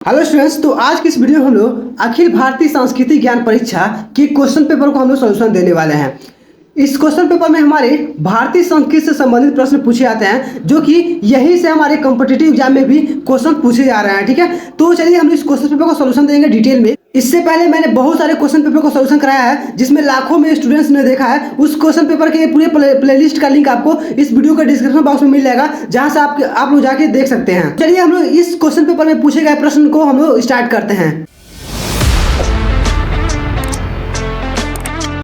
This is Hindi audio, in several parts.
हेलो स्टूडेंट्स, तो आज की इस वीडियो में हम लोग अखिल भारतीय सांस्कृतिक ज्ञान परीक्षा के क्वेश्चन पेपर को हम लोग सोल्यूशन देने वाले हैं। इस क्वेश्चन पेपर में हमारे भारतीय संस्कृति से संबंधित प्रश्न पूछे जाते हैं, जो कि यहीं से हमारे कॉम्पिटिटिव एग्जाम में भी क्वेश्चन पूछे जा रहे हैं। ठीक है, तो चलिए हम इस क्वेश्चन पेपर को सोल्यूशन देंगे डिटेल में। इससे पहले मैंने बहुत सारे क्वेश्चन पेपर को सोल्यूशन कराया है, जिसमें लाखों में स्टूडेंट्स ने देखा है। उस क्वेश्चन पेपर के पूरे प्लेलिस्ट का लिंक आपको इस वीडियो के डिस्क्रिप्शन बॉक्स में मिल जाएगा, जहां से आप लोग जाके देख सकते हैं। चलिए हम लोग इस क्वेश्चन पेपर में पूछे गए प्रश्न को हम लोग स्टार्ट करते हैं।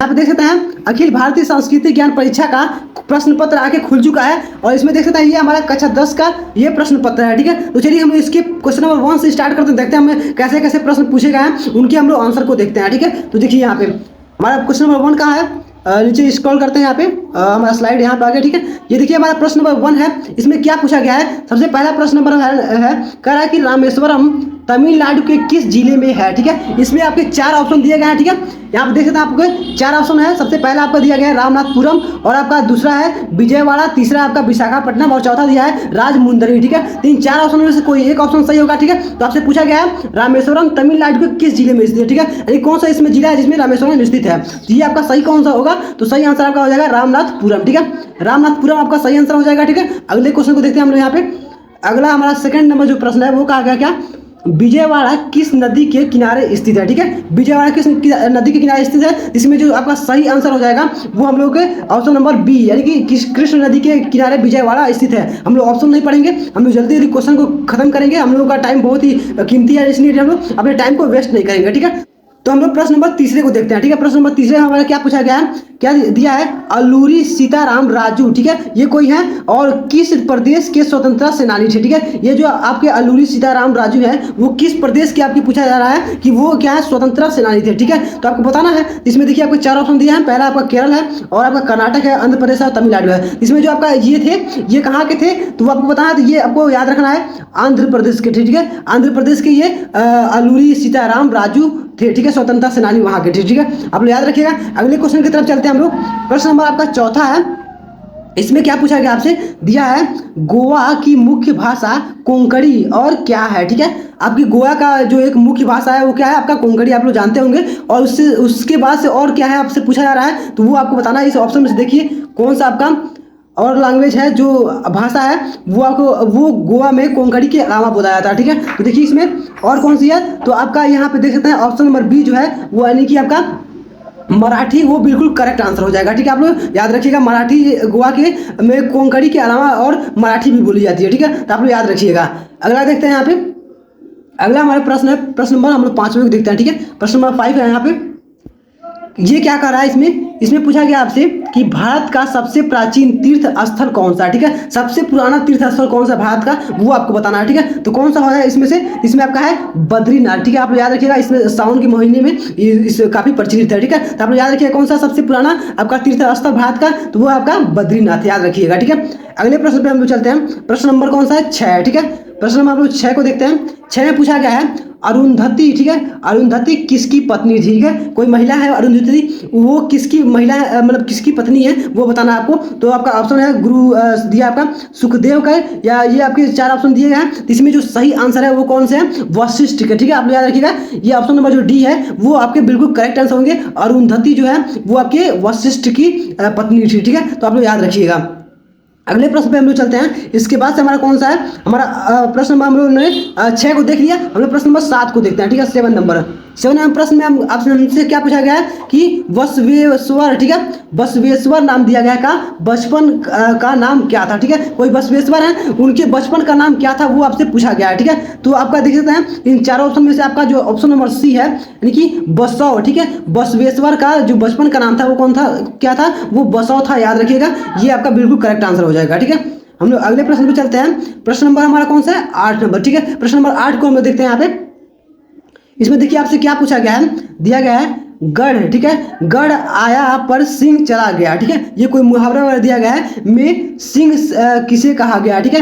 आप देख सकते हैं अखिल भारतीय सांस्कृतिक ज्ञान परीक्षा का प्रश्न पत्र आके खुल चुका है, और इसमें देख सकते हैं ये हमारा कक्षा 10 का ये प्रश्न पत्र है। ठीक है, तो चलिए हम इसके क्वेश्चन नंबर 1 से स्टार्ट करते हैं, देखते हैं हमें कैसे कैसे प्रश्न पूछे गए हैं, उनके हम लोग आंसर को देखते हैं। ठीक है, तो देखिए यहाँ पे हमारा क्वेश्चन नंबर 1 कहाँ है, नीचे स्क्रॉल करते हैं, यहाँ पे हमारा स्लाइड यहाँ पे आ गया। ठीक है, ये देखिए हमारा प्रश्न नंबर 1 है। इसमें क्या पूछा गया है, सबसे पहला प्रश्न नंबर है कह रहा है कि रामेश्वरम तमिलनाडु के किस जिले में है। ठीक है, इसमें आपके 4 ऑप्शन दिए गए हैं। ठीक है, यहाँ पे देख सकते हैं आपको 4 ऑप्शन है। सबसे पहला आपका दिया गया है रामनाथपुरम, और आपका दूसरा है विजयवाड़ा, तीसरा आपका विशाखापट्टनम, और चौथा दिया है राजमुंदरी। ठीक है, तो इन 4 ऑप्शन में से कोई एक ऑप्शन सही होगा। ठीक है, तो आपसे पूछा गया है रामेश्वरम तमिलनाडु के किस जिले में स्थित है। ठीक है, यानी कौन सा इसमें जिला है जिसमें रामेश्वरम स्थित है। तो ये आपका सही कौन सा होगा, तो सही आंसर आपका हो जाएगा रामनाथपुरम। ठीक है, रामनाथपुरम आपका सही आंसर हो जाएगा। ठीक है, अगले क्वेश्चन को देखते हैं हम लोग यहाँ पे। अगला हमारा सेकंड नंबर जो प्रश्न है वो कहा गया क्या, विजयवाड़ा किस नदी के किनारे स्थित है। ठीक है, विजयवाड़ा किस नदी के किनारे स्थित है, इसमें जो आपका सही आंसर हो जाएगा वो हम लोग के ऑप्शन नंबर बी, यानी कि कृष्ण नदी के किनारे विजयवाड़ा स्थित है। हम लोग ऑप्शन नहीं पढ़ेंगे, हम लोग जल्दी जल्दी क्वेश्चन को खत्म करेंगे। हम लोगों का टाइम बहुत ही कीमती है, इसलिए हम लोग अपने टाइम को वेस्ट नहीं करेंगे। ठीक है, तो हम लोग प्रश्न नंबर तीसरे को देखते हैं। ठीक है, प्रश्न नंबर तीसरे हमारा क्या पूछा गया है, क्या दिया है, अल्लूरी सीताराम राजू। ठीक है, ये कोई है और किस प्रदेश के स्वतंत्रता सेनानी थे। ठीक है, ये जो आपके अल्लूरी सीताराम राजू है वो किस प्रदेश के आपकी पूछा जा रहा है कि वो क्या है, स्वतंत्रता सेनानी थे। ठीक है, तो आपको बताना है। इसमें देखिए आपको 4 ऑप्शन दिए हैं। पहला आपका केरल है, और आपका कर्नाटक है, आंध्र प्रदेश है, तमिलनाडु है। इसमें जो आपका ये थे, ये कहाँ के थे, तो वो आपको बताना है। तो ये आपको याद रखना है आंध्र प्रदेश के। ठीक है, आंध्र प्रदेश के ये अल्लूरी सीताराम राजू थे। ठीक है, स्वतंत्रता सेनानी वहां के थे। ठीक है, आप लोग याद रखिएगा। अगले क्वेश्चन की तरफ चलते हैं हम लोग। प्रश्न नंबर आपका चौथा है। इसमें क्या पूछा गया आपसे, दिया है गोवा की मुख्य भाषा कोंकणी और क्या है। ठीक है, आपकी गोवा का जो एक मुख्य भाषा है वो क्या है, आपका कोंकणी, आप लोग जानते होंगे। और उसके बाद से और क्या है आपसे पूछा जा रहा है, तो वो आपको बताना है। इस ऑप्शन में से देखिए कौन सा आपका और लैंग्वेज है, जो भाषा है वो आपको वो गोवा में कोंकणी के अलावा बोला जाता है। ठीक है, तो देखिए इसमें और कौन सी है, तो आपका यहाँ पे देख सकते हैं ऑप्शन नंबर बी जो है वो, यानी कि आपका मराठी, वो बिल्कुल करेक्ट आंसर हो जाएगा। ठीक है, आप लोग याद रखिएगा, मराठी गोवा के में कोंकणी के अलावा और मराठी भी बोली जाती है। ठीक है, तो आप लोग याद रखिएगा। अगला देखते हैं यहाँ पे। अगला हमारा प्रश्न है, प्रश्न नंबर हम लोग 5वें को देखते हैं। ठीक है, प्रश्न नंबर 5 है यहाँ पे। ये क्या कर रहा है, इसमें पूछा गया आपसे कि भारत का सबसे प्राचीन तीर्थ स्थल कौन सा है। ठीक है, सबसे पुराना तीर्थ स्थल कौन सा भारत का, वो आपको बताना है। ठीक है, तो कौन सा है इसमें से, इसमें आपका है बद्रीनाथ। ठीक है, आप याद रखिएगा, इसमें सावन के महीने में इस काफी प्रचलित है। ठीक है, तो आप याद रखिएगा कौन सा सबसे पुराना आपका तीर्थ स्थल भारत का, तो वो आपका बद्रीनाथ, याद रखिएगा। ठीक है, अगले प्रश्न पे हम लोग चलते हैं। प्रश्न नंबर कौन सा है, 6। ठीक है, प्रश्न नंबर हम लोग 6 को देखते हैं। 6 में पूछा गया है अरुंधति। ठीक है, अरुंधति किसकी पत्नी थी। ठीक है, कोई महिला है अरुंधति, वो किसकी महिला है, मतलब किसकी पत्नी है वो बताना है आपको। तो आपका ऑप्शन है गुरु दिया आपका सुखदेव का, या ये आपके 4 ऑप्शन दिए गए हैं। इसमें जो सही आंसर है वो कौन से है, वशिष्ठ के। ठीक है, आप याद रखिएगा, ये ऑप्शन नंबर जो डी है वो आपके बिल्कुल करेक्ट आंसर होंगे। अरुंधति जो है वो आपके वशिष्ठ की पत्नी थी। ठीक है, तो आप लोग याद रखिएगा। अगले प्रश्न पे हम लोग चलते हैं। इसके बाद से हमारा कौन सा है, हमारा प्रश्न नंबर हम लोग ने 6 को देख लिया। हम लोग प्रश्न नंबर 7 को देखते हैं। ठीक है, 7 नंबर प्रश्न में आपसे क्या पूछा गया है कि बसवेश्वर। ठीक है, बसवेश्वर नाम दिया गया का बचपन का नाम क्या था। ठीक है, कोई बसवेश्वर है, उनके बचपन का नाम क्या था वो आपसे पूछा गया है। ठीक है, तो आपका देख सकते हैं इन 4 ऑप्शन में से आपका जो ऑप्शन नंबर सी है, यानी कि बसव। ठीक है, बसवेश्वर का जो बचपन का नाम था वो कौन था, क्या था, वो बसव था, याद रखिएगा। ये आपका बिल्कुल करेक्ट आंसर हो जाएगा। ठीक है, हम लोग अगले प्रश्न पे चलते हैं। प्रश्न नंबर हमारा कौन सा है, 8 नंबर। ठीक है, प्रश्न नंबर 8 को हम लोग देखते हैं यहाँ पे। इसमें देखिए आपसे क्या पूछा गया है, दिया गया है गढ़। ठीक है, गढ़ आया पर सिंह चला गया। ठीक है, ये कोई मुहावरा वगैरह दिया गया है, में सिंह किसे कहा गया। ठीक है,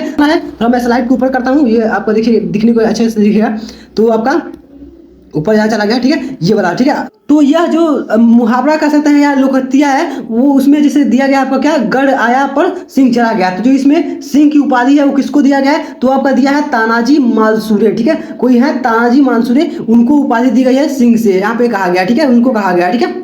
तो मैं स्लाइड को ऊपर करता हूँ, ये आपको देखिए दिखने को अच्छे से दिखेगा। तो आपका ऊपर यहाँ चला गया, ठीक है, ये वाला, ठीक है। तो यह जो मुहावरा कह सकते हैं या लोकतिया है, वो उसमें जैसे दिया गया आपका क्या, गढ़ आया पर सिंह चला गया। तो जो इसमें सिंह की उपाधि है वो किसको दिया गया है, तो आपका दिया है तानाजी मालसूरे, ठीक है, कोई है तानाजी मालसूरे, उनको उपाधि दी गई है सिंह से, यहाँ पे कहा गया, ठीक है, उनको कहा गया, ठीक है।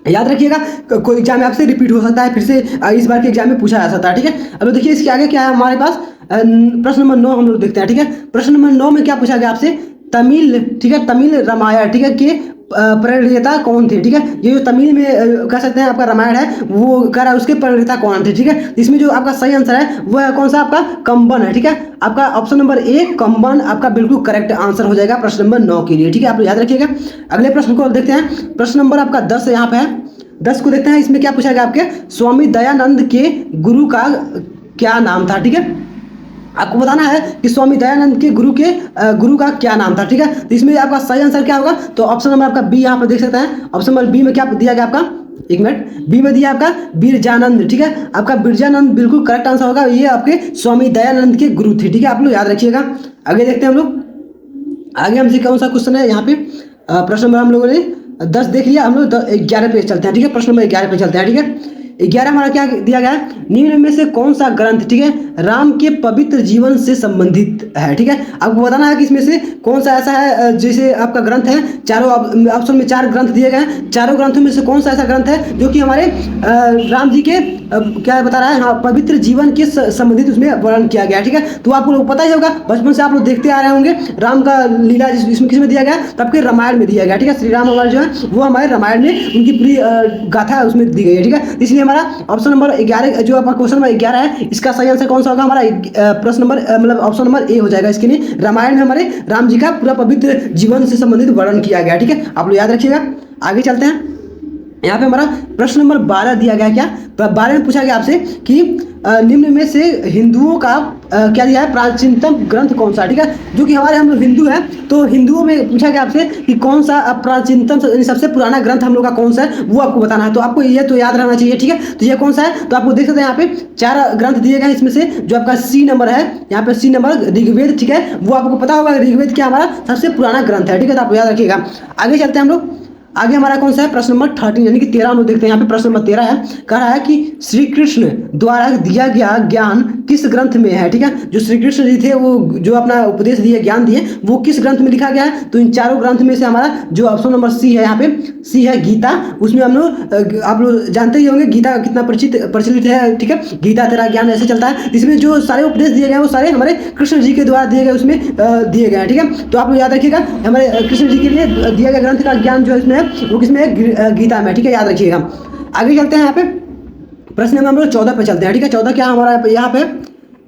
याद रखिएगा, कोई एग्जाम में आपसे रिपीट हो सकता है, फिर से इस बार के एग्जाम में पूछा जा सकता है, ठीक है। अब देखिए इसके आगे क्या है हमारे पास, प्रश्न नंबर 9 हम लोग देखते हैं, ठीक है। प्रश्न नंबर 9 में क्या पूछा गया आपसे, तमिल, ठीक है, तमिल रामायण, ठीक है, के प्रणेता कौन थे, ठीक है। ये जो तमिल में कह सकते हैं आपका रामायण है, वो कह रहा है उसके प्रणेता कौन थे, ठीक है। इसमें जो आपका सही आंसर है वो है कौन सा, आपका कंबन है, ठीक है। आपका ऑप्शन नंबर ए कंबन आपका बिल्कुल करेक्ट आंसर हो जाएगा प्रश्न नंबर 9 के लिए, ठीक है, आप याद रखिएगा। अगले प्रश्न को देखते हैं, प्रश्न नंबर आपका 10 यहाँ पे है, 10 को देखते हैं। इसमें क्या पूछा गया आपके, स्वामी दयानंद के गुरु का क्या नाम था, ठीक है। आपको बताना है कि स्वामी दयानंद के गुरु का क्या नाम था, ठीक है। तो इसमें आपका सही आंसर क्या होगा, तो ऑप्शन नंबर आपका बी यहाँ पर देख सकते हैं। ऑप्शन नंबर बी में क्या दिया गया आपका, एक मिनट, बी में दिया आपका बिरजानंद, ठीक है, आपका बिरजानंद बिल्कुल करेक्ट आंसर होगा, ये आपके स्वामी दयानंद के गुरु थे, ठीक है, आप लोग याद रखिएगा। आगे देखते हैं हम लोग, आगे हमसे कौन सा क्वेश्चन है यहाँ पे, प्रश्न नंबर हम लोगों ने 10 देख लिया, हम लोग 11 पे चलते हैं, ठीक है, प्रश्न नंबर 11 पे चलते हैं, ठीक है। 11 हमारा क्या दिया गया है, निम्न में से कौन सा ग्रंथ, ठीक है, राम के पवित्र जीवन से संबंधित है, ठीक है। आपको बताना है कि इसमें से कौन सा ऐसा है, जैसे आपका ग्रंथ है, चारों ऑप्शन में 4 ग्रंथ दिए गए हैं, चारों ग्रंथों में से कौन सा ऐसा ग्रंथ है जो कि हमारे राम जी के क्या बता रहा है, हाँ, पवित्र जीवन के संबंधित उसमें वर्णन किया गया है, ठीक है। तो आपको लोग पता ही होगा, बचपन से आप लोग देखते आ रहे होंगे राम का लीला, इसमें किसमें दिया गया, तो आपके रामायण में दिया गया, ठीक है। श्री राम हमारे जो है वो हमारे रामायण में उनकी पूरी गाथा उसमें दी गई है, ठीक है। इसलिए हमारा ऑप्शन नंबर 11 जो आपका क्वेश्चन नंबर 11 है, इसका सही आंसर कौन सा होगा, हमारा प्रश्न नंबर मतलब ऑप्शन नंबर ए हो जाएगा। इसके लिए रामायण में हमारे राम जी का पूरा पवित्र जीवन से संबंधित वर्णन किया गया, ठीक है, आप लोग याद रखिएगा। आगे चलते हैं, यहाँ पे हमारा प्रश्न नंबर 12 दिया गया, क्या 12 में पूछा गया आपसे कि निम्न में से हिंदुओं का क्या दिया है, प्राचीनतम ग्रंथ कौन सा, ठीक है, जो कि हमारे हम लोग हिंदू हैं, तो हिंदुओं में पूछा गया आपसे कि कौन सा प्राचीनतम सबसे पुराना ग्रंथ हम लोग का कौन सा है, वो आपको बताना है। तो आपको ये तो याद रहना चाहिए, ठीक है। तो ये कौन सा है, तो आपको देख सकते हैं यहाँ पे 4 ग्रंथ दिए गए, इसमें से जो आपका सी नंबर है, यहाँ पे सी नंबर ऋग्वेद, ठीक है, वो आपको पता होगा ऋग्वेद क्या हमारा सबसे पुराना ग्रंथ है, ठीक है, तो आप याद रखिएगा। आगे चलते हैं हम लोग, आगे हमारा कौन सा है, प्रश्न नंबर 13 यानी कि 13 हम लोग देखते हैं। यहाँ पे प्रश्न नंबर 13 है, कह रहा है कि श्री कृष्ण द्वारा दिया गया ज्ञान किस ग्रंथ में है, ठीक है। जो श्री कृष्ण जी थे वो जो अपना उपदेश दिए, ज्ञान दिए, वो किस ग्रंथ में लिखा गया है, तो इन चारों ग्रंथ में से हमारा जो ऑप्शन नंबर सी है, यहाँ पे सी है गीता। उसमें हम लोग आप लोग जानते ही होंगे गीता कितना प्रचलित है, ठीक है, गीता तेरा ज्ञान ऐसे चलता है। इसमें जो सारे उपदेश दिए गए वो सारे हमारे कृष्ण जी के द्वारा दिए गए, उसमें दिए गए हैं, ठीक है। तो आप लोग याद रखिएगा, हमारे कृष्ण जी के लिए दिया गया ग्रंथ का ज्ञान जो है इसमें वो किसमें है, गीता में, ठीक है, याद रखिएगा। आगे चलते हैं, यहाँ पे प्रश्न नंबर हम लोग 14 पे चलते हैं, ठीक है। 14 क्या हमारा यहाँ पे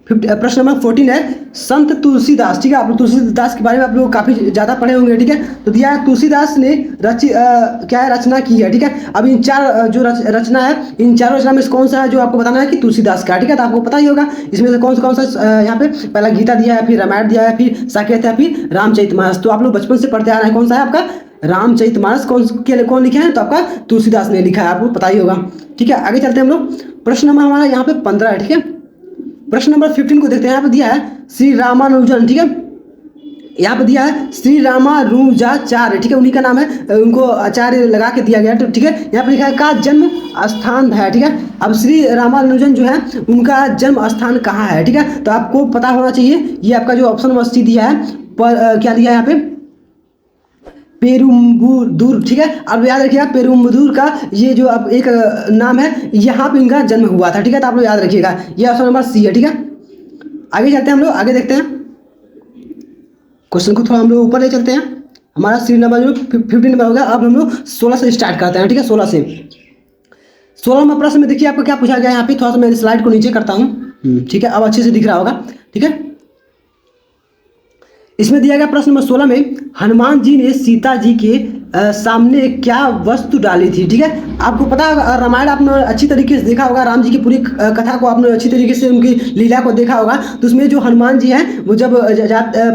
प्रश्न नंबर 14 है, संत तुलसीदास, ठीक है, आप लोग तुलसीदास के बारे में आप लोग काफी ज्यादा पढ़े होंगे, ठीक है। तो दिया है तुलसीदास ने क्या है, रचना की है, ठीक है। अब इन 4 जो रचना है, इन चारों रचना में से कौन सा है जो आपको बताना है कि तुलसीदास का, ठीक है। तो आपको पता ही होगा इसमें से कौन सा यहाँ पे पहला गीता दिया है, फिर रामायण दिया है, फिर साकेत है, फिर रामचरितमानस। तो आप लोग बचपन से पढ़ते आ रहे हैं, कौन सा है आपका रामचरितमानस, कौन लिखे हैं, तो आपका तुलसीदास ने लिखा है, आपको पता ही होगा, ठीक है। आगे चलते हैं हम लोग, प्रश्न नंबर हमारा यहाँ पे 15 है, ठीक है। प्रश्न नंबर 15 को देखते हैं, यहाँ पे दिया है श्री रामानुजन, ठीक है, यहाँ पे दिया है श्री रामानुजाचार्य, ठीक है, उन्हीं का नाम है, उनको आचार्य लगा के दिया गया, ठीक है। यहाँ पे लिखा है का जन्म स्थान है, ठीक है। अब श्री रामानुजन जो है उनका जन्म स्थान कहाँ है, ठीक है, तो आपको पता होना चाहिए। ये आपका जो ऑप्शन नंबर सी दिया है, पर क्या दिया है यहाँ पे, पेरुम्बुदूर, ठीक है। अब याद रखिएगा पेरुम्बुदूर का ये जो अब एक नाम है, यहाँ पे इनका जन्म हुआ था, ठीक है, तो आप लोग याद रखिएगा, ये ऑप्शन नंबर सी है, ठीक है। आगे चलते हैं हम लोग, आगे देखते हैं क्वेश्चन को, थोड़ा हम लोग ऊपर ले चलते हैं। हमारा सीरीज नंबर जो 15 नंबर होगा, अब हम लोग 16 से स्टार्ट करते हैं, ठीक है। 16 से 16 में प्रश्न में देखिए आपको क्या पूछा गया, यहाँ पे थोड़ा सा मैं स्लाइड को नीचे करता हूँ, ठीक है, अब अच्छे से दिख रहा होगा, ठीक है। इसमें दिया गया प्रश्न नंबर 16 में, हनुमान जी ने सीता जी के सामने क्या वस्तु डाली थी, ठीक है। आपको पता होगा रामायण आपने अच्छी तरीके से देखा होगा, राम जी की पूरी कथा को आपने अच्छी तरीके से उनकी लीला को देखा होगा। तो उसमें जो हनुमान जी हैं वो जब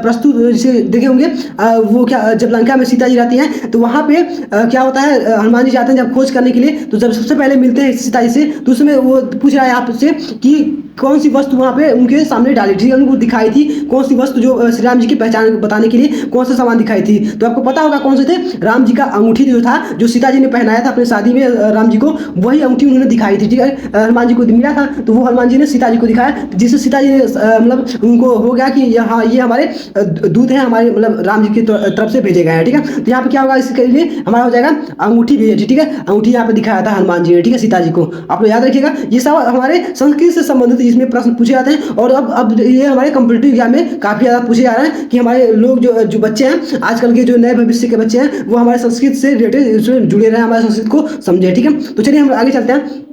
प्रस्तुत जैसे देखे होंगे, वो क्या जब लंका में सीता जी रहती हैं तो वहाँ पे क्या होता है, हनुमान जी जाते हैं जब खोज करने के लिए, तो जब सबसे पहले मिलते हैं सीता जी से, तो उसमें वो पूछ रहा है आपसे कि कौन सी वस्तु वहाँ पे उनके सामने डाली थी, उनको दिखाई थी कौन सी वस्तु जो श्री राम जी की पहचान बताने के लिए कौन सा सामान दिखाई थी। तो आपको पता होगा कौन से थे, राम जी का अंगूठी जो था, जो सीता जी ने पहनाया था अपने शादी में राम जी को, वही अंगूठी उन्होंने दिखाई थी। ठीक है, हनुमान जी को मिला था तो वो हनुमान जी ने सीता जी को दिखाया, जिससे सीता जी ने मतलब उनको हो गया कि हाँ ये हमारे दूत हैं, हमारे मतलब राम जी की तरफ से भेजे गए हैं। ठीक है, तो यहाँ पे क्या होगा, इसके लिए हमारा हो जाएगा अंगूठी भेजी। ठीक है, अंगूठी यहाँ पे दिखाया था हनुमान जी ने, ठीक है, सीता जी को। आप लोग याद रखिएगा, ये सब हमारे संस्कृत से संबंधित जिसमें प्रश्न पूछे जाते हैं। और अब ये हमारे कॉम्पिटिटिव एग्जाम में काफी ज्यादा पूछे जा रहे हैं कि हमारे लोग जो बच्चे हैं, आजकल के जो नए भविष्य के बच्चे हैं, वो हमारे संस्कृत से रिलेटेड इसमें जुड़े रहे, हमारे संस्कृत को समझे। ठीक है, तो चलिए हम आगे चलते हैं।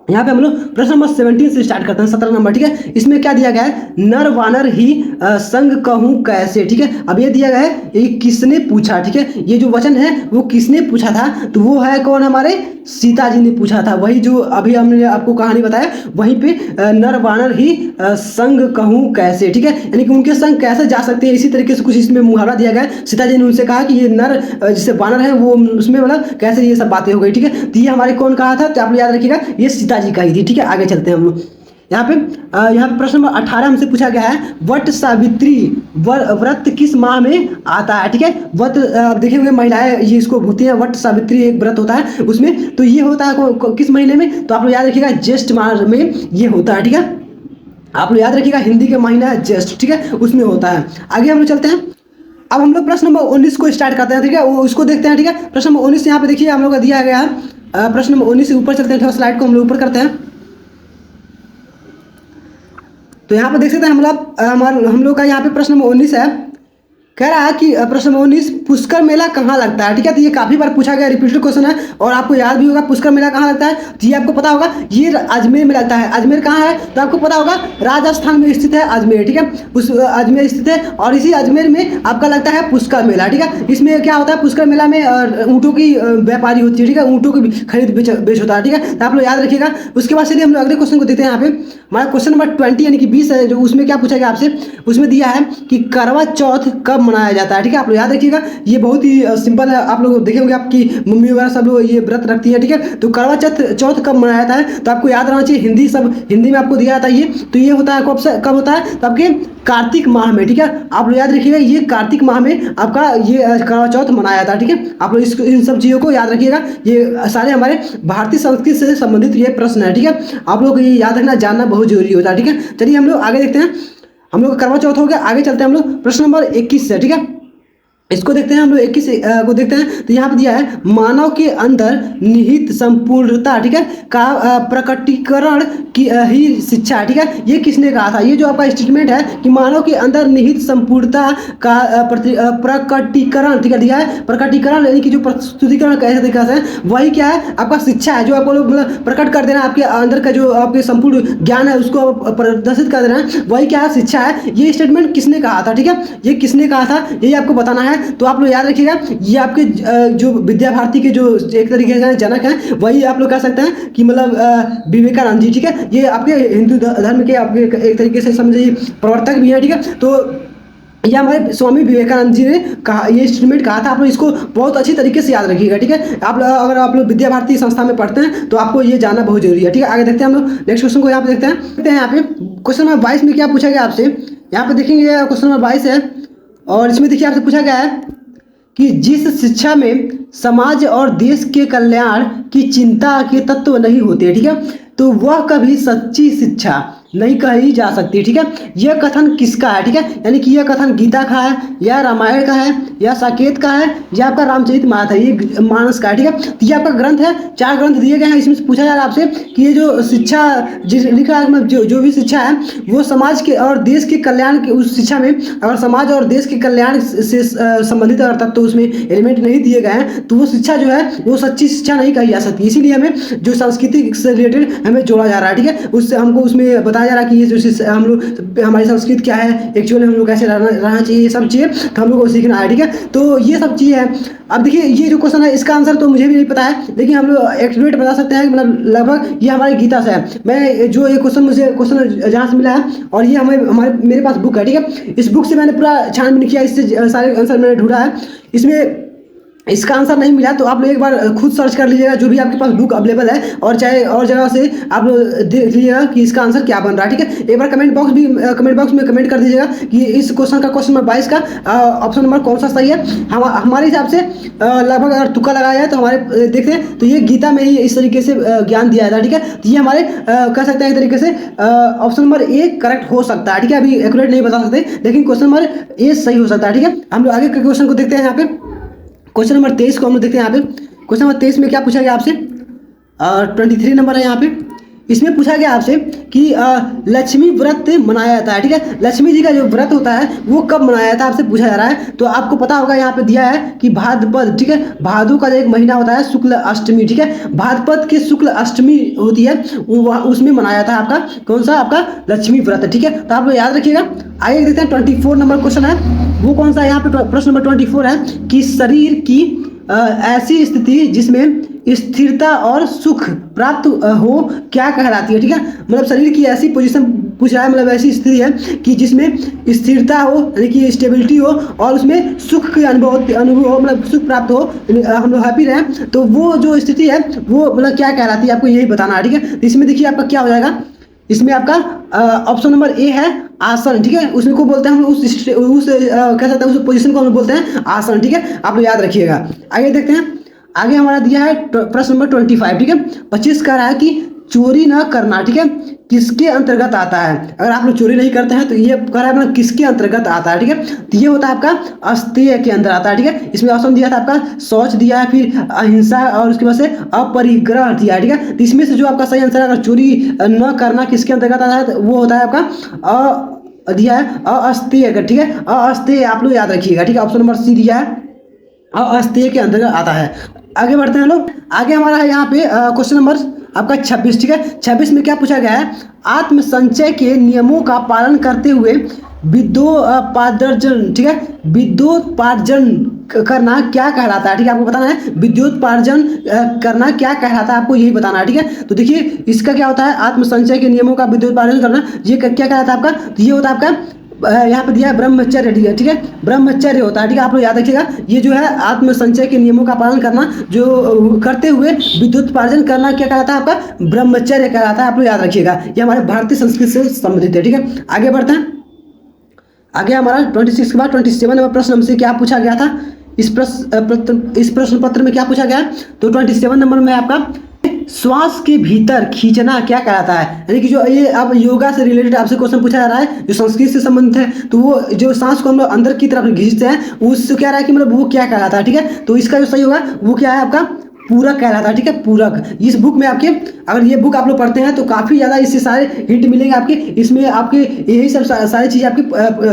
यहाँ पे हम लोग प्रश्न नंबर 17 से स्टार्ट करते हैं, 17 नंबर। ठीक है, इसमें क्या दिया गया है, नर वानर ही संग कहूँ कैसे। ठीक है, अब ये दिया गया है, ये किसने पूछा। ठीक है, ये जो वचन है वो किसने पूछा था, तो वो है कौन, हमारे सीता जी ने पूछा था। वही जो अभी हमने आपको कहानी बताया, वहीं पे नर वानर ही संग कहूँ कैसे। ठीक है, यानी कि उनके संग कैसे जा सकते हैं, इसी तरीके से कुछ इसमें मुहावरा दिया गया है। सीता जी ने उनसे कहा कि ये नर जिससे वानर है वो उसमें मतलब कैसे ये सब बातें हो गई। ठीक है, तो ये हमारे कौन कहा था, तो आप लोग याद रखिएगा, ये सीता जी कही थी। ठीक है, आगे चलते हैं हम लोग। यहाँ पे प्रश्न नंबर 18 हमसे पूछा गया है, वट सावित्री व्रत किस माह में आता है। ठीक है, व्रत देखेंगे महिलाएं ये इसको भूलती हैं, वट सावित्री एक व्रत होता है उसमें, तो ये होता है किस महीने में, तो आप लोग याद रखिएगा ज्येष्ठ माह में ये होता है। ठीक है, आप लोग याद रखिएगा, हिंदी का महीना है ज्येष्ठ। ठीक है, उसमें होता है। आगे हम लोग चलते हैं। अब हम लोग प्रश्न नंबर 19 को स्टार्ट करते हैं। ठीक है, वो उसको देखते हैं। ठीक है, प्रश्न नंबर 19 यहाँ पे देखिए हम लोग का दिया गया है। प्रश्न नंबर 19 से ऊपर चलते हैं, थोड़ा स्लाइड को हम लोग ऊपर करते हैं। तो यहाँ पे देख सकते हैं हम लोग का यहाँ पे प्रश्न नंबर 19 है, कह रहा है कि प्रश्न नंबर 19, पुष्कर मेला कहाँ लगता है। ठीक है, तो ये काफी बार पूछा गया, रिपीटेड क्वेश्चन है और आपको याद भी होगा पुष्कर मेला कहाँ लगता है, तो ये आपको पता होगा, ये अजमेर में लगता है। अजमेर कहाँ है, तो आपको पता होगा राजस्थान में स्थित है अजमेर। ठीक है, उस अजमेर स्थित है और इसी अजमेर में आपका लगता है पुष्कर मेला। ठीक है, इसमें क्या होता है, पुष्कर मेला में ऊँटों की व्यापारी होती है। ठीक है, ऊँटों की खरीद बेच होता है। ठीक है, तो आप लोग याद रखिएगा। उसके बाद चलिए हम लोग अगले क्वेश्चन को देखते हैं। यहाँ पे हमारा क्वेश्चन नंबर 20 यानी कि 20 है, जो उसमें क्या पूछा गया आपसे, उसमें दिया है कि करवा चौथ कब मनाया जाता है। ठीक है, आप लोग याद रखिएगा, ये बहुत ही सिंपल है। आप लोग देखे होंगे आपकी मम्मी वगैरह सब लोग ये व्रत रखती है। ठीक है, तो करवा चौथ कब मनाया जाता है, तो आपको याद रहना चाहिए, हिंदी में आपको दिया जाता है ये, तो ये होता है कब होता है, तो आपके कार्तिक माह में। ठीक है, आप लोग याद रखिएगा, ये कार्तिक माह में आपका ये करवा चौथ मनाया जाता है। ठीक है, आप लोग इन सब चीज़ों को याद रखिएगा, ये सारे हमारे भारतीय संस्कृति से संबंधित ये प्रश्न है। ठीक है, आप लोग ये याद रखना, जानना बहुत जरूरी होता है। ठीक है, चलिए हम लोग आगे देखते हैं। हम लोग करवा चौथ हो गया, आगे चलते हैं हम लोग प्रश्न नंबर 21 से। ठीक है, इसको देखते हैं हम लोग 21 को देखते हैं। तो यहाँ पे दिया है, मानव के अंदर निहित संपूर्णता, ठीक है, का प्रकटीकरण की ही शिक्षा है। ठीक है, ये किसने कहा था, ये जो आपका स्टेटमेंट है कि मानव के अंदर निहित संपूर्णता का प्रकटीकरण, ठीक है, दिया है प्रकटीकरण यानी कि जो प्रस्तुतिकरण कैसे तरीके से, वही क्या है, आपका शिक्षा है, जो आपको मतलब प्रकट कर देना, आपके अंदर का जो आपके संपूर्ण ज्ञान है उसको प्रदर्शित कर देना, वही क्या है, शिक्षा है। ये स्टेटमेंट किसने कहा था, ठीक है, ये किसने कहा था, यही आपको बताना है। तो आप लोग याद रखिएगा, ये आपके जो विद्या भारती के जो एक तरीके से जनक हैं, वही आप लोग कह सकते हैं कि मतलब विवेकानंद जी। ठीक है, ये आपके हिंदू धर्म के आपके एक तरीके से समझिए प्रवर्तक भी हैं। ठीक है, तो ये हमारे स्वामी विवेकानंद जी ने कहा, ये स्टेटमेंट कहा था। आप लोग इसको बहुत अच्छी तरीके से याद रखिएगा। ठीक है, अगर आप लोग विद्या भारती संस्था में पढ़ते हैं तो आपको ये जानना बहुत जरूरी है। ठीक है, आगे देखते हैं हम लोग नेक्स्ट क्वेश्चन को। यहाँ पे देखते हैं यहाँ पे क्वेश्चन नंबर 22 में क्या पूछा गया आपसे। यहाँ पे देखेंगे क्वेश्चन नंबर 22 है और इसमें देखिए आपसे पूछा गया है कि जिस शिक्षा में समाज और देश के कल्याण की चिंता के तत्व नहीं होते, ठीक है, तो वह कभी सच्ची शिक्षा नहीं कही जा सकती। ठीक है, यह कथन किसका है, ठीक है, यानी कि यह कथन गीता का है या रामायण का है या साकेत का है या आपका रामचरितमानस है, ये मानस का है। ठीक है, तो ये आपका ग्रंथ है, 4 ग्रंथ दिए गए हैं। इसमें से पूछा जा रहा है आपसे कि ये जो शिक्षा लिखा है, जो भी शिक्षा है वो समाज के और देश के कल्याण के, उस शिक्षा में अगर समाज और देश के कल्याण से संबंधित अगर तत्व तो उसमें एलिमेंट नहीं दिए गए हैं, तो वो शिक्षा जो है वो सच्ची शिक्षा नहीं कही जा सकती। इसीलिए हमें जो संस्कृति से रिलेटेड हमें जोड़ा जा रहा है। ठीक है, उससे हमको उसमें बताया जा रहा है कि ये जो हम लोग हमारी संस्कृति क्या है, एक्चुअली हम लोग कैसे रहना चाहिए, ये सब चीज़ें तो हम लोग को सीखना है। ठीक है, तो ये सब चीज़ है। अब देखिए ये जो क्वेश्चन है इसका आंसर तो मुझे भी नहीं पता है, लेकिन हम लोग एक्यूरेट बता सकते हैं, मतलब लगभग ये हमारी गीता से है। मैं जो ये क्वेश्चन जहाँ से मिला है और ये मेरे पास बुक है। ठीक है, इस बुक से मैंने पूरा छानबीन किया, इससे सारे आंसर मैंने ढूंढा है। इसमें इसका आंसर नहीं मिला तो आप लोग एक बार खुद सर्च कर लीजिएगा, जो भी आपके पास बुक अवेलेबल है, और चाहे और जगह से आप लोग देख लीजिएगा कि इसका आंसर क्या बन रहा है। ठीक है, एक बार कमेंट बॉक्स में कमेंट कर दीजिएगा कि इस क्वेश्चन नंबर 22 का ऑप्शन नंबर कौन सा सही है। हमारे हिसाब से लगभग अगर तुक्का लगाया जाए तो हमारे देखते हैं तो ये गीता में ही इस तरीके से ज्ञान दिया था। ठीक है, तो ये हमारे कह सकते हैं एक तरीके से ऑप्शन नंबर ए करेक्ट हो सकता है। ठीक है, अभी एक्यूरेट नहीं बता सकते, लेकिन क्वेश्चन नंबर ए सही हो सकता है। ठीक है, हम लोग आगे के क्वेश्चन को देखते हैं। यहाँ पे क्वेश्चन नंबर 23 को हम लोग देखते हैं। यहाँ पे क्वेश्चन नंबर 23 में क्या पूछा गया आपसे, 23 नंबर है यहाँ पे। इसमें पूछा गया आपसे कि लक्ष्मी व्रत मनाया जाता है। ठीक है, लक्ष्मी जी का जो व्रत होता है वो कब मनाया जाता है आपसे पूछा जा रहा है। तो आपको पता होगा यहाँ पे दिया है कि भाद्रपद, ठीक है, भादो का जो एक महीना होता है शुक्ल अष्टमी। ठीक है, भाद्रपद की शुक्ल अष्टमी होती है, उसमें मनाया जाता है आपका कौन सा, आपका लक्ष्मी व्रत। ठीक है, तो आप लोग याद रखिएगा। आगे देखते हैं 24 नंबर क्वेश्चन है, वो कौन सा है। यहाँ पे प्रश्न नंबर 24 है कि शरीर की ऐसी स्थिति जिसमें स्थिरता और सुख प्राप्त हो क्या कहलाती है। ठीक है, मतलब शरीर की ऐसी पोजीशन पूछ रहा है, मतलब ऐसी स्थिति है कि जिसमें स्थिरता हो, यानी कि स्टेबिलिटी हो, और उसमें सुख के अनुभव हो, मतलब सुख प्राप्त हो, हम लोग हैप्पी रहें, तो वो जो स्थिति है वो मतलब क्या कहलाती है, आपको यही बताना है। ठीक है, तो इसमें देखिए आपका क्या हो जाएगा, इसमें आपका ऑप्शन नंबर ए है आसन। ठीक है, उसमें को बोलते हैं हम उस कह सकते हैं उस पोजीशन को हम लोग बोलते हैं आसन। ठीक है, आप लोग याद रखिएगा। आगे देखते हैं, आगे हमारा दिया है प्रश्न नंबर 25। ठीक है, 25 कह रहा है कि चोरी न करना, ठीक है, किसके अंतर्गत आता है। अगर आप लोग चोरी नहीं करते हैं तो ये कह रहा है मतलब किसके अंतर्गत आता है। ठीक है, तो ये होता है आपका अस्तेय के अंदर आता है। ठीक है, इसमें ऑप्शन दिया था आपका शौच दिया है, फिर अहिंसा, और उसके बाद से अपरिग्रह दिया है। ठीक है, तो इसमें से जो आपका सही आंसर है, अगर चोरी न करना किसके अंतर्गत आता है तो वो होता है आपका दिया है अस्तेय। ठीक है, अस्तेय आप लोग याद रखिएगा। ठीक है, ऑप्शन नंबर सी दिया है अस्तेय के अंतर्गत आता है। आगे बढ़ते हैं लोग, आगे हमारा है यहाँ पे क्वेश्चन नंबर आपका 26। ठीक है, 26 में क्या पूछा गया है, आत्म संचय के नियमों का पालन करते हुए विद्योपार्जन, ठीक है, विद्योपार्जन करना क्या कहलाता है। ठीक है, आपको बताना है विद्योपार्जन करना क्या कहलाता है, आपको यही बताना है। ठीक है, तो देखिए इसका क्या होता है, आत्म संचय के नियमों का विद्योपार्जन करना, ये क्या कहलाता है आपका, तो ये होता है आपका यहाँ पे दिया है ब्रह्मचर्य। ठीक है, ब्रह्मचर्य होता है। ठीक है, आप लोग याद रखिएगा, ये जो है आत्म संचय के नियमों का पालन करना जो करते हुए विद्युतपार्जन करना क्या कहलाता है, आपका ब्रह्मचर्य कहलाता है। आप लोग याद रखिएगा, ये हमारे भारतीय संस्कृति से संबंधित है। ठीक है, आगे बढ़ते हैं। आगे हमारा 26 के बाद 27 नंबर प्रश्न हमसे क्या पूछा गया था, इस प्रश्न पत्र में क्या पूछा गया, तो 27 नंबर में आपका श्वास के भीतर खींचना क्या कहलाता है। यानी कि जो ये अब योगा से रिलेटेड आपसे क्वेश्चन पूछा जा रहा है जो संस्कृत से संबंधित है, तो वो जो सांस को हम लोग अंदर की तरफ खींचते हैं उससे क्या रहा है कि मतलब वो क्या कहलाता है। ठीक है, तो इसका जो सही होगा वो क्या है, आपका पूरक कहलाता है। ठीक है, पूरक। इस बुक में आपके, अगर ये बुक आप लोग पढ़ते हैं तो काफ़ी ज़्यादा इससे सारे हिंट मिलेंगे आपके, इसमें आपके यही सब सारी चीज़ आपकी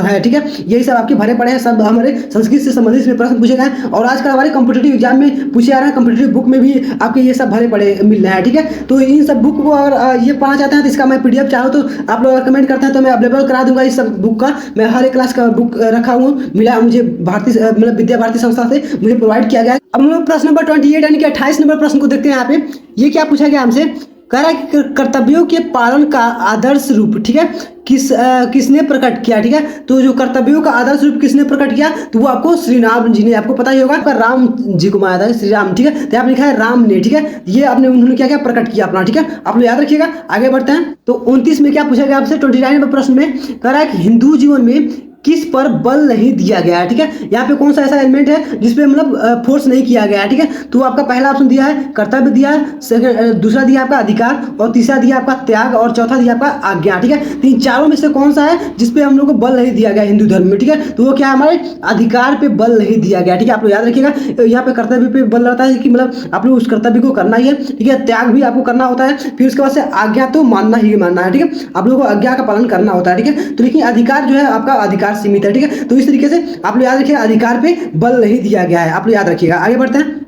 है। ठीक है, यही सब आपके भरे पड़े हैं, सब हमारे संस्कृत से संबंधित इसमें प्रश्न पूछे गए हैं, और आजकल हमारे कॉम्पिटेटिव एग्जाम में पूछे जा रहे हैं, कॉम्पिटेटिव बुक में भी आपके ये सब भरे पड़े मिल रहे हैं। ठीक है, तो इन सब बुक को अगर ये पढ़ना चाहते हैं तो इसका मैं PDF चाहूँ तो आप लोग कमेंट करते हैं तो मैं अवेलेबल करा दूंगा। इस सब बुक का मैं हर एक क्लास का बुक रखा हूँ, मिला मुझे भारतीय मतलब विद्या भारती संस्था से मुझे प्रोवाइड किया गया है। अब हम लोग प्रश्न नंबर 28 यानी कि 28 नंबर प्रश्न को देखते हैं। यहाँ पे ये क्या पूछा गया हमसे, कह रहा है कि कर्तव्यों के पालन का आदर्श रूप, ठीक है, किसने प्रकट किया। ठीक है, तो जो कर्तव्यों का आदर्श रूप किसने प्रकट किया, तो वो आपको श्री राम जी ने, आपको पता ही होगा, आपका राम जी को माना था श्री राम। ठीक है, तो आपने लिखा है राम ने। ठीक है, ये आपने उन्होंने क्या क्या प्रकट किया अपना। ठीक है, आप लोग याद रखिएगा। आगे बढ़ते हैं, तो 29 में क्या पूछा गया आपसे, 29 नंबर प्रश्न में कह रहा है कि हिंदू जीवन में किस पर बल नहीं दिया गया है। ठीक है, यहाँ पे कौन सा ऐसा एलिमेंट है जिसपे मतलब फोर्स नहीं किया गया है। ठीक है, तो आपका पहला ऑप्शन दिया है कर्तव्य दिया है, दूसरा दिया आपका अधिकार, और तीसरा दिया आपका त्याग, और चौथा दिया आपका आज्ञा। ठीक है, तो इन चारों में से कौन सा है जिसपे हम लोग को बल नहीं दिया गया हिंदू धर्म में। ठीक है, तो वो क्या है, हमारे अधिकार पे बल नहीं दिया गया। ठीक है, आप लोग याद रखिएगा, यहाँ पे कर्तव्य पे बल रहता है कि मतलब आप लोग उस कर्तव्य को करना ही है। ठीक है, त्याग भी आपको करना होता है, फिर उसके बाद से आज्ञा तो मानना ही मानना है। ठीक है, आप लोगों को आज्ञा का पालन करना होता है। ठीक है, तो लेकिन अधिकार जो है आपका अधिकार सीमित है। ठीक है, तो इस तरीके से आप लोग याद रखिएगा, अधिकार पे बल नहीं दिया गया है, आप लोग याद रखिएगा। आगे बढ़ते हैं,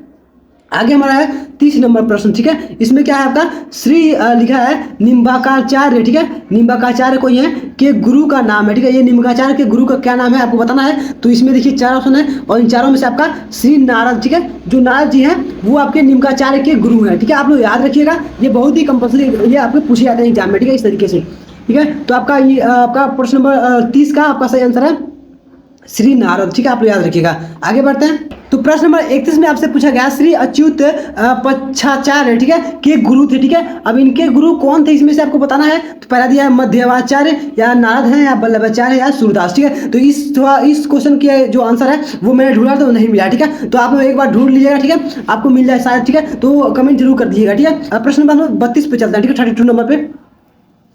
आगे हमारा है 30 नंबर प्रश्न। ठीक है, इसमें क्या है आपका श्री लिखा है निम्बाकाचार्य। ठीक है, निम्बाकाचार्य कोई है के गुरु का नाम है। ठीक है, ये निम्बाकाचार्य के गुरु का क्या नाम है आपको बताना है। तो इसमें देखिए 4 ऑप्शन है, और इन चारों में से आपका श्री नारद। ठीक है, जो नारद जी हैं वो आपके निम्बाकाचार्य के गुरु हैं। ठीक है, आप लोग याद रखिएगा, ये बहुत ही कंपल्सरी, ये आपके पूछे जाते हैं एग्जाम में। ठीक है, इस तरीके से। ठीक है, तो आपका ये आपका प्रश्न नंबर 30 का आपका सही आंसर है श्री नारद। ठीक है, आप लोग याद रखिएगा। आगे बढ़ते हैं, तो प्रश्न नंबर 31 में आपसे पूछा गया श्री अच्युत पच्छाचार्य, ठीक है, के गुरु थे, ठीक है। अब इनके गुरु कौन थे इसमें से आपको बताना है। तो पहला दिया है मध्यवाचार्य, या नारद है, या वल्लभाचार्य, या सूरदास, ठीक है। तो इस क्वेश्चन के जो आंसर है वो मैंने ढूंढा तो नहीं मिला, ठीक है। तो आप लोग एक बार ढूंढ लीजिएगा, ठीक है, आपको मिल जाए शायद, ठीक है। तो कमेंट जरूर कर दीजिएगा, ठीक है। अब प्रश्न नंबर 32 पे चलता है, ठीक है, 32 नंबर पे।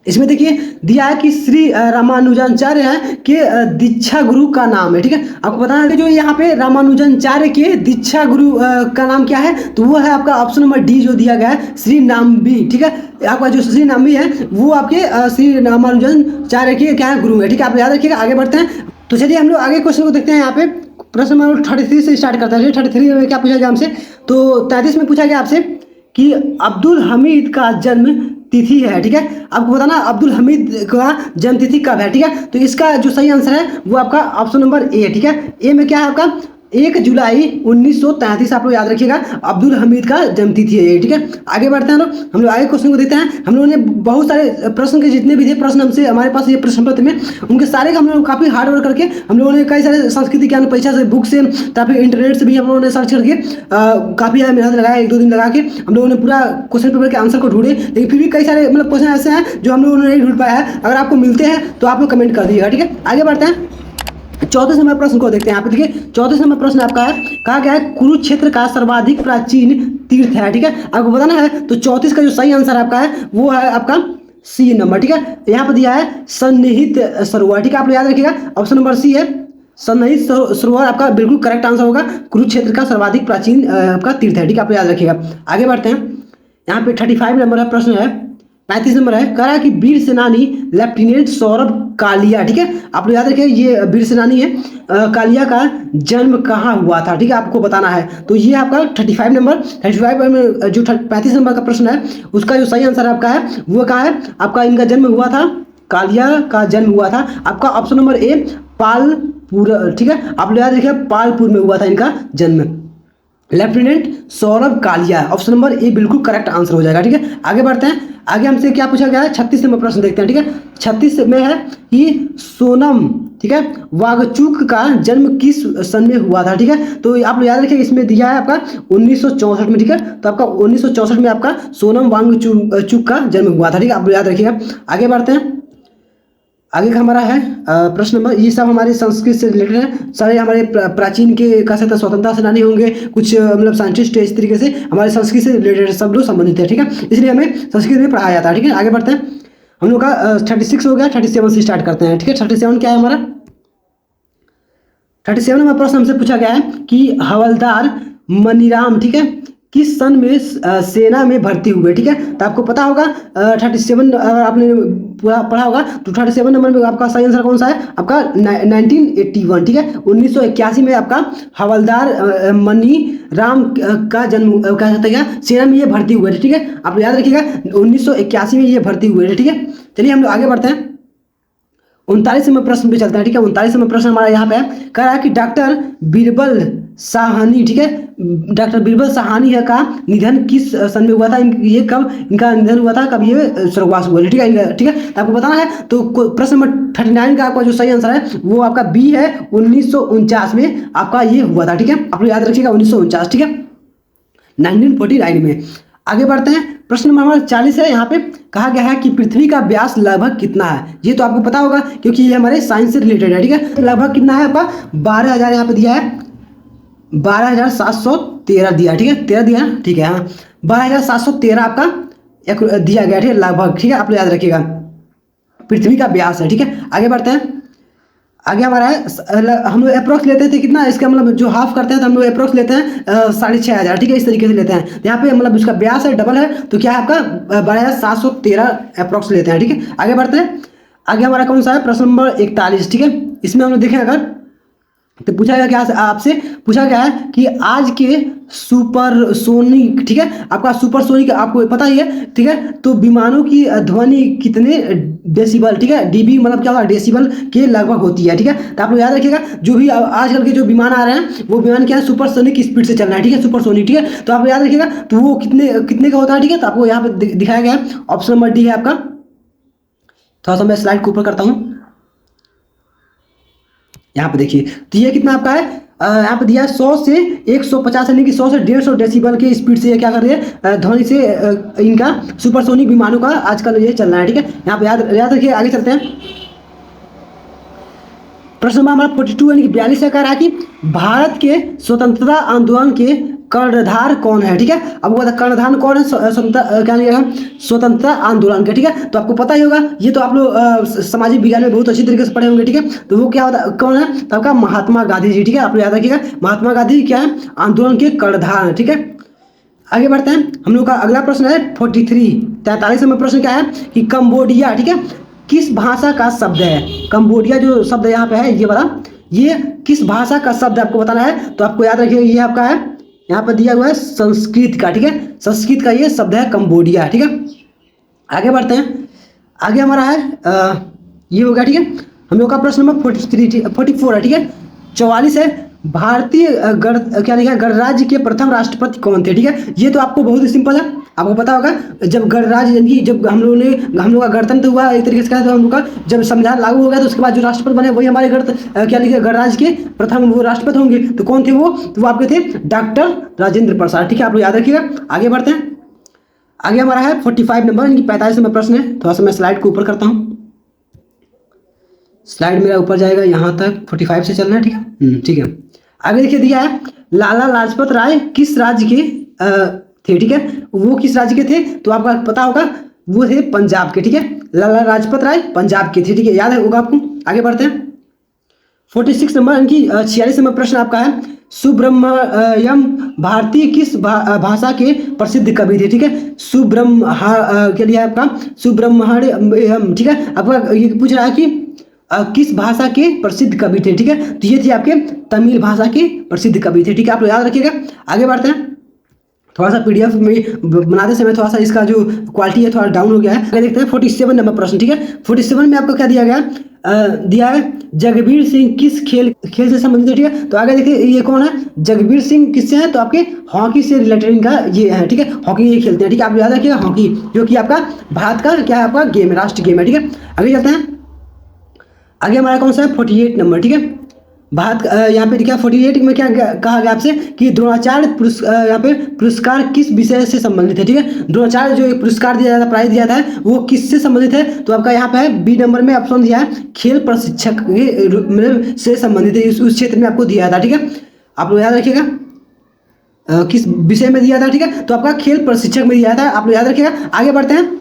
इसमें देखिए दिया है कि श्री रामानुजाचार्य है के दीक्षा गुरु का नाम है, ठीक है। आपको बताना है कि जो यहाँ पे रामानुजाचार्य के दीक्षा गुरु का नाम क्या है, तो वो है आपका ऑप्शन नंबर डी जो दिया गया है, श्री नाम्बी, ठीक है। आपका जो श्री नाम्बी है वो आपके श्री रामानुजाचार्य के क्या है, गुरु है, ठीक है। आप याद रखिएगा। आगे बढ़ते हैं, तो चलिए हम लोग आगे क्वेश्चन को देखते हैं। यहाँ पे प्रश्न नंबर 33 से स्टार्ट करता है। 33 में क्या पूछा गया हमसे, तो 33 में पूछा गया आपसे कि अब्दुल हमीद का जन्म तिथि है, ठीक है। आपको बताना अब्दुल हमीद का जन्म तिथि कब है, ठीक है। तो इसका जो सही आंसर है वो आपका ऑप्शन नंबर ए, ठीक है। ए में क्या है आपका 1 जुलाई 1933, आप लोग याद रखिएगा, अब्दुल हमीद का जन्म तिथि है ये, ठीक है। आगे बढ़ते हैं हम लोग आगे क्वेश्चन को देखते हैं। हम लोगों ने बहुत सारे प्रश्न के जितने भी थे प्रश्न हमसे हमारे पास ये प्रश्न पत्र में, उनके सारे का हम लोग काफ़ी हार्ड वर्क करके हम लोगों ने कई सारे संस्कृति ज्ञान परीक्षा से बुक से ताकि इंटरनेट से भी हम लोगों ने सर्च करके काफ़ी ज़्यादा मेहनत लगाया, 1-2 दिन लगा के हम लोगों ने पूरा क्वेश्चन पेपर के आंसर को ढूंढे। लेकिन फिर भी कई सारे मतलब क्वेश्चन ऐसे हैं जो हम लोगों ने नहीं ढूंढ पाया है। अगर आपको मिलते हैं तो आप लोग कमेंट कर दीजिएगा, ठीक है। आगे बढ़ते हैं, 34 नंबर प्रश्न को देखते हैं। यहाँ पे देखिए 34 नंबर प्रश्न आपका है, कहा गया है कुरुक्षेत्र का सर्वाधिक प्राचीन तीर्थ है, ठीक है। आपको बताना है। तो 34 का जो सही आंसर आपका है वो है आपका सी नंबर, ठीक है। यहाँ पर दिया है सन्निहित सरोवर, ठीक है। आप याद रखिएगा ऑप्शन नंबर सी है, सन्निहित सरोवर आपका बिल्कुल करेक्ट आंसर होगा। कुरुक्षेत्र का सर्वाधिक प्राचीन आपका तीर्थ है, ठीक है। आप याद रखिएगा। आगे बढ़ते हैं, यहाँ पे 35 नंबर का प्रश्न है, 35 नंबर है, कह रहा है कि वीर सेनानी लेफ्टिनेंट सौरभ कालिया, ठीक है। आप लोग याद रखिए ये वीर सेनानी है, कालिया का जन्म कहाँ हुआ था, ठीक है, आपको बताना है। तो ये आपका 35 नंबर, 35 में जो 35 नंबर का प्रश्न है उसका जो सही आंसर आपका है वो कहाँ है, आपका इनका जन्म हुआ था, कालिया का जन्म हुआ था आपका ऑप्शन नंबर ए पालपुर, ठीक है। आप लोग याद रखिए पालपुर में हुआ था इनका जन्म। Lieutenant Saurabh Kalia, option number A बिल्कुल करेक्ट आंसर हो जाएगा, ठीक है। आगे बढ़ते हैं, आगे हमसे क्या पूछा गया है, 36 नंबर प्रश्न देखते हैं, ठीक है। 36 में है कि सोनम, ठीक है, वांगचुक का जन्म किस सन में हुआ था, ठीक है। तो आप लोग याद रखिए इसमें दिया है आपका 1964 में, ठीक है। तो आपका 1964 में आपका सोनम वांगचुक का जन्म हुआ था, ठीक है। आप लोग याद रखिएगा। आगे बढ़ते हैं, आगे का हमारा है प्रश्न नंबर, ये सब हमारे संस्कृत से रिलेटेड है सारे, हमारे प्राचीन के कह सकते हैं स्वतंत्रता सेनानी होंगे, कुछ मतलब साइंटिस्ट इस तरीके से हमारे संस्कृत से रिलेटेड सब लोग संबंधित है, ठीक है। इसलिए हमें संस्कृत में पढ़ाया जाता है, ठीक है। आगे बढ़ते हैं, हम लोग का 36 हो गया, 37 से स्टार्ट करते हैं, ठीक है। 37 क्या है हमारा, 37 में प्रश्न हमसे पूछा गया है कि हवलदार मनीराम, ठीक है, किस सन में सेना में भर्ती हुए, ठीक है। तो आपको पता होगा 37 आपने पूरा पढ़ा होगा, तो 37 नंबर में आपका सही आंसर कौन सा है, आपका 1981, ठीक है। 1981 में आपका हवलदार मनी राम का जन्म कह सकते हैं, सेना में ये भर्ती हुए थे, ठीक है। आप याद रखिएगा 1981 में ये भर्ती हुए थे, ठीक है। चलिए हम लोग आगे बढ़ते हैं, 39 में प्रश्न पे चलता है, ठीक है। 39 में प्रश्न हमारा यहाँ पे है, कह रहा है कि डॉक्टर बीरबल साहनी, ठीक है, डॉक्टर बीरबल साहनी है का निधन किस सन में हुआ था, ये कब इनका निधन हुआ था, कब ये स्वर्गवास हुआ, ठीक है, ठीक है। तो आपको बताना है। तो प्रश्न नंबर 39 का आपका जो सही आंसर है वो आपका बी है, 1949 में आपका ये हुआ था, ठीक है। आप लोग याद रखिएगा 1949, ठीक है, 1949 में। आगे बढ़ते हैं, प्रश्न नंबर 40 है, यहाँ पे कहा गया है कि पृथ्वी का व्यास लगभग कितना है। ये तो आपको पता होगा क्योंकि ये हमारे साइंस से रिलेटेड है, ठीक है। लगभग कितना है आपका 12,000 यहाँ पे दिया है, 12,713 दिया, ठीक है, 13 दिया, ठीक है। हाँ 12,713 आपका एक दिया गया, ठीक है, लगभग, ठीक है। आप लोग याद रखिएगा पृथ्वी का व्यास है, ठीक है। आगे बढ़ते हैं, आगे हमारा है, हम लोग अप्रोक्स लेते थे कितना, इसका मतलब जो हाफ करते हैं तो हम लोग अप्रोक्स लेते हैं 6,500, ठीक है, इस तरीके से लेते हैं। यहाँ पे मतलब उसका व्यास है डबल है, तो क्या है आपका 12,713 अप्रोक्स लेते हैं, ठीक है। आगे बढ़ते हैं, आगे हमारा कौन सा है, प्रश्न नंबर 41, ठीक है। इसमें हम लोग देखें अगर तो पूछा गया क्या, आपसे पूछा गया है कि आज के सुपरसोनिक, ठीक है, आपका सुपरसोनिक आपको पता ही है, ठीक है। तो विमानों की ध्वनि कितने डेसिबल, ठीक है, डीबी मतलब क्या होगा, डेसिबल के लगभग होती है, ठीक है। तो आप लोग याद रखिएगा जो भी आजकल के जो विमान आ रहे हैं वो विमान क्या है, सुपरसोनिक स्पीड से चल रहा है, ठीक है, सुपरसोनिक, ठीक है। तो आप याद रखिएगा तो वो कितने का होता है, ठीक है। तो आपको यहाँ पे दिखाया गया है, ऑप्शन नंबर डी है आपका। थोड़ा सा मैं स्लाइड को ऊपर करता हूँ, यहाँ पे देखिए, तो ये कितना आपका है यहाँ पे दिया है 100 से 150 यानी कि 100 से 150 डेसिबल के स्पीड से ये क्या कर रहे हैं, ध्वनि से इनका सुपरसोनिक विमानों का आजकल ये चल रहा है। ठीक है, यहाँ पे याद रखिए। आगे चलते हैं। प्रश्न नंबर हमारा 42 यानी कि 42 का कह रहा है कि भारत के स्वतंत्रता आंदोलन के कर्णधार कौन है। ठीक है, अब बता कर्णधार कौन है क्या लिखा स्वतंत्रता आंदोलन के। ठीक है, तो आपको पता ही होगा, ये तो आप लोग सामाजिक विज्ञान में बहुत अच्छी तरीके से पढ़े होंगे। ठीक है, तो वो क्या होता कौन है, तो आपका महात्मा गांधी जी। ठीक है, आप लोग याद रखिएगा, महात्मा गांधी क्या है, आंदोलन के कर्णधार है। ठीक है, आगे बढ़ते हैं। हम लोग का अगला प्रश्न है 43 में प्रश्न क्या है कि कंबोडिया, ठीक है, किस भाषा का शब्द है। कंबोडिया जो शब्द यहाँ पे है ये वाला, ये किस भाषा का शब्द आपको बताना है। तो आपको याद रखिएगा ये आपका है, यहाँ पर दिया हुआ है संस्कृत का। ठीक है, संस्कृत का ये शब्द है कंबोडिया। ठीक है, आगे बढ़ते हैं। आगे हमारा है ये हो गया। ठीक है, हम लोग का प्रश्न नंबर 44 है। ठीक है, 44 है भारतीय क्या लिखा है गणराज्य के प्रथम राष्ट्रपति कौन थे। ठीक है, ये तो आपको बहुत ही सिंपल है, आपको पता होगा जब गणराज्य यानी जब हम लोग का गणतंत्र हुआ एक तरीके से कहा, तो हम लोग का जब संविधान लागू हो गया तो उसके बाद जो राष्ट्रपति बने वही हमारे क्या लिखे गणराज्य के प्रथम वो राष्ट्रपति होंगे। तो कौन थे वो, तो वो आपके थे डॉक्टर राजेंद्र प्रसाद। ठीक है, आप लोग याद रखिएगा। आगे बढ़ते हैं। आगे हमारा है 45 नंबर यानी कि 45 नंबर प्रश्न है। थोड़ा सा मैं स्लाइड को ऊपर करता हूँ, स्लाइड मेरा ऊपर जाएगा यहाँ तक 45 से चलना है। ठीक है, ठीक है। आगे देखिए दिया है लाला लाजपत राय किस राज्य के थे। ठीक है, वो किस राज्य के थे, तो आपको पता होगा वो थे पंजाब के। ठीक है, लाला लाजपत राय पंजाब के थे। ठीक है, याद होगा आपको। आगे बढ़ते हैं। 46 नंबर यानी कि 46 नंबर प्रश्न आपका है सुब्रमण्यम भारती किस भाषा के प्रसिद्ध कवि थे। ठीक है, के लिए आपका सुब्रमण्यम। ठीक है, आपका ये पूछ रहा है कि किस भाषा के प्रसिद्ध कवि थे। ठीक है, तो ये थे आपके तमिल भाषा के प्रसिद्ध कवि थे। ठीक है, आप लोग याद रखिएगा। आगे बढ़ते हैं। थोड़ा सा पीडीएफ में बनाते समय थोड़ा सा इसका जो क्वालिटी है थोड़ा डाउन हो गया है। आगे देखते हैं 47 नंबर प्रश्न। ठीक है, 47 में आपको क्या दिया गया, दिया है जगबीर सिंह किस खेल से संबंधित है। ठीक है, तो आगे देखिए ये कौन है, जगबीर सिंह किससे है, तो आपके हॉकी से रिलेटेड इनका ये है। ठीक है, हॉकी ये खेलते हैं। ठीक है, आप याद रखिएगा हॉकी जो कि आपका भारत का क्या है आपका गेम है, राष्ट्रीय गेम है। ठीक है, आगे चलते हैं। आगे हमारा कौन सा है 48 नंबर। ठीक है, भारत यहाँ पे देखिए 48 में क्या कहा गया आपसे कि द्रोणाचार्य यहाँ पे पुरस्कार किस विषय से संबंधित है। ठीक है, द्रोणाचार्य जो पुरस्कार दिया जाता प्राइज दिया था वो किससे संबंधित है, तो आपका यहाँ पे है बी नंबर में ऑप्शन दिया है खेल प्रशिक्षक के से संबंधित है, उस क्षेत्र में आपको दिया था। ठीक है, आप लोग याद रखिएगा किस विषय में दिया था। ठीक है, तो आपका खेल प्रशिक्षक में दिया था, आप लोग याद रखिएगा। आगे बढ़ते हैं।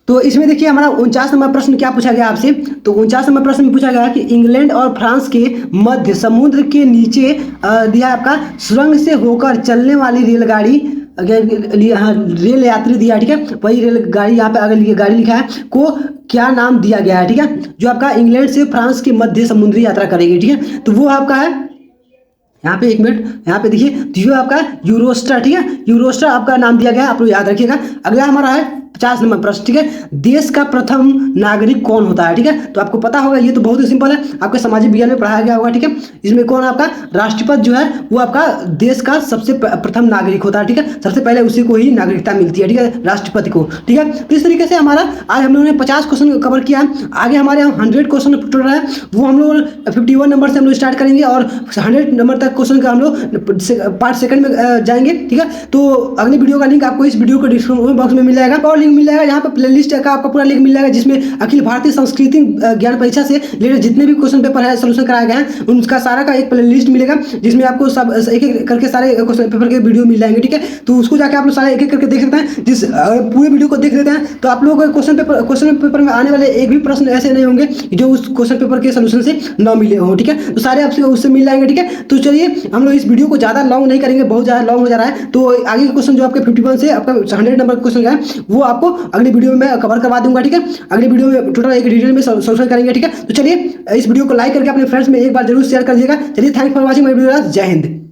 तो इसमें देखिए हमारा 49 नंबर प्रश्न क्या पूछा गया आपसे, तो 49 नंबर प्रश्न में पूछा गया कि इंग्लैंड और फ्रांस के मध्य समुद्र के नीचे दिया आपका सुरंग से होकर चलने वाली रेलगाड़ी रेल यात्री दिया। ठीक है, वही रेलगाड़ी यहाँ पे अगर गाड़ी लिखा है को क्या नाम दिया गया है। ठीक है, जो आपका इंग्लैंड से फ्रांस के मध्य समुद्री यात्रा करेगी। ठीक है, तो वो आपका है यहाँ पे एक मिनट यहाँ पे देखिए जो आपका यूरोस्टार। ठीक है, यूरोस्टार आपका नाम दिया गया है, आप लोग याद रखिएगा। अगला हमारा है 50 नंबर प्रश्न। ठीक है, देश का प्रथम नागरिक कौन होता है। ठीक है, तो आपको पता होगा ये तो बहुत ही सिंपल है, आपके सामाजिक विज्ञान में पढ़ाया गया होगा। ठीक है, इसमें कौन आपका राष्ट्रपति जो है वो आपका देश का सबसे प्रथम नागरिक होता है। ठीक है, सबसे पहले उसी को ही नागरिकता मिलती है। ठीक है, राष्ट्रपति को। ठीक है, तो इस तरीके से हमारा आज हम लोगों ने 50 क्वेश्चन कवर किया है। आगे हमारे यहाँ 100 क्वेश्चन टोटल है, वो हम लोग 51 नंबर से हम लोग स्टार्ट करेंगे और 100 नंबर तक क्वेश्चन का हम लोग पार्ट सेकंड में जाएंगे। ठीक है, तो अगली वीडियो का लिंक आपको इस वीडियो को डिस्क्रिप्शन बॉक्स में मिल जाएगा और लिंक मिल जाएगा यहाँ पे प्लेलिस्ट का आपका पूरा लिंक मिल जाएगा जिसमें अखिल भारतीय संस्कृति ज्ञान परीक्षा से रिलेटेड जितने भी क्वेश्चन पेपर है सोल्यूशन कराए गए हैं उनका सारा का एक प्लेलिस्ट मिलेगा जिसमें आपको सब एक एक करके सारे क्वेश्चन पेपर के वीडियो मिल जाएंगे। ठीक है, तो उसको जाके आप लोग सारे एक एक करके देख सकते हैं। जिस पूरे वीडियो को देख लेते हैं तो आप लोगों को क्वेश्चन पेपर में आने वाले एक भी प्रश्न ऐसे नहीं होंगे जो उस क्वेश्चन पेपर के सोल्यूशन से न मिले हों। ठीक है, तो सारे आपसे उससे मिल जाएंगे। ठीक है, तो चलिए हम लोग इस वीडियो को ज़्यादा लॉन्ग नहीं करेंगे, बहुत ज़्यादा लॉन्ग हो जा रहा है। तो आगे के क्वेश्चन जो आपके 51 से आपका 100 नंबर क्वेश्चन है वो आपको अगली वीडियो में मैं कवर करवा दूंगा। ठीक है, अगली वीडियो में टोटल एक डिटेल में सोल्यूशन करेंगे। ठीक है, तो चलिए इस वीडियो को लाइक करके अपने फ्रेंड्स में एक बार जरूर शेयर कर दीजिएगा। चलिए, thanks for watching my video. जय हिंद।